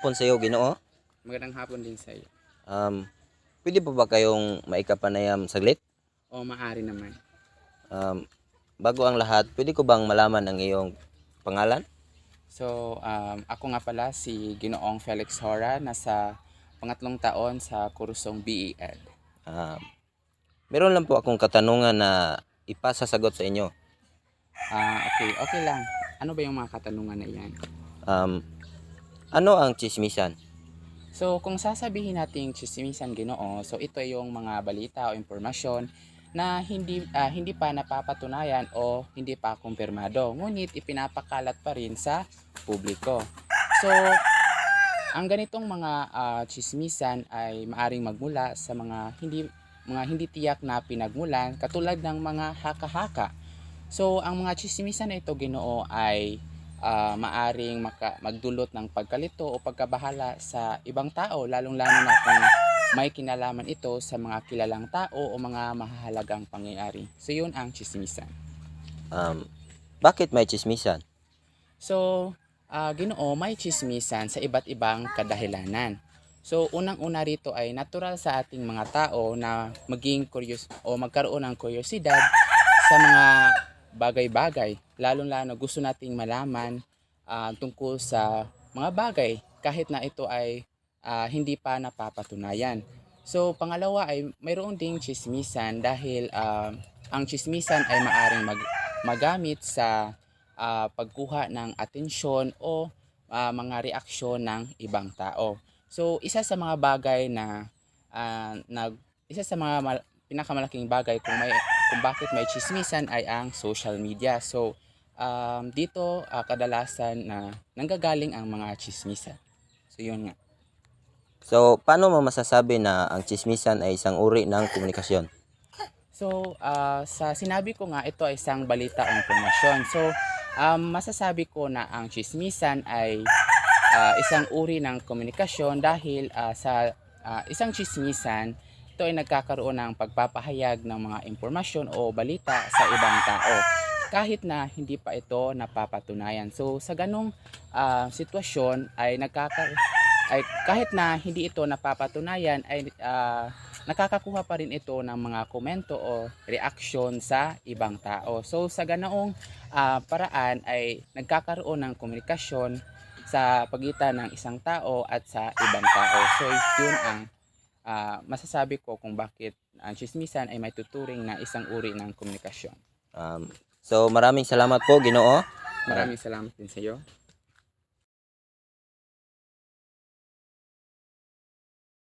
hapon sa iyo, Ginoo. Magandang hapon din sa iyo. Um, Pwede pa ba kayong maikapanayam saglit? O maaari naman. Um, Bago ang lahat, pwede ko bang malaman ang iyong pangalan? So, ako nga pala si Ginoong Felix Hora, nasa pangatlong taon sa kursong BEd. Um, Meron lang po akong katanungan na ipasasagot sa inyo. Okay lang. Ano ba yung mga katanungan na iyan? Um, Ano ang tsismisan? So, kung sasabihin natin chismisan Ginoo, so ito yung mga balita o impormasyon na hindi pa napapatunayan o hindi pa kumpirmado, ngunit ipinapakalat pa rin sa publiko. So, ang ganitong mga chismisan ay maaring magmula sa mga hindi tiyak na pinagmulan, katulad ng mga haka-haka. So, ang mga chismisan na ito, Ginoo, ay maaring magdulot ng pagkalito o pagkabahala sa ibang tao, lalong-lalo na kung may kinalaman ito sa mga kilalang tao o mga mahahalagang pangyayari. So, yun ang chismisan. Um, Bakit may tsismisan? So, Ginoo, may chismisan sa iba't ibang kadahilanan. So, unang-una rito ay natural sa ating mga tao na maging curious o magkaroon ng kuryosidad sa mga bagay-bagay. Lalong-lalo gusto nating malaman tungkol sa mga bagay kahit na ito ay hindi pa napapatunayan. So, pangalawa ay mayroon ding chismisan dahil ang chismisan ay maaring magamit sa pagkuha ng atensyon o mga reaksyon ng ibang tao. So, isa sa mga bagay na isa sa mga pinakamalaking bagay kung bakit may chismisan ay ang social media. So, dito kadalasan na nanggagaling ang mga chismisan. So, yun nga. So, paano mo masasabi na ang tsismisan ay isang uri ng komunikasyon? So, sa sinabi ko nga, ito ay isang balita o impormasyon. So, masasabi ko na ang chismisan ay isang uri ng komunikasyon dahil sa isang chismisan, ito ay nagkakaroon ng pagpapahayag ng mga impormasyon o balita sa ibang tao kahit na hindi pa ito napapatunayan. So, sa ganong sitwasyon ay kahit na hindi ito napapatunayan ay nakakakuha pa rin ito ng mga komento o reaksyon sa ibang tao. So sa ganoong paraan ay nagkakaroon ng komunikasyon sa pagitan ng isang tao at sa ibang tao. So yun ang masasabi ko kung bakit ang chismisan ay may tuturing na isang uri ng komunikasyon. So, maraming salamat po, Ginoo. Maraming salamat din sa iyo.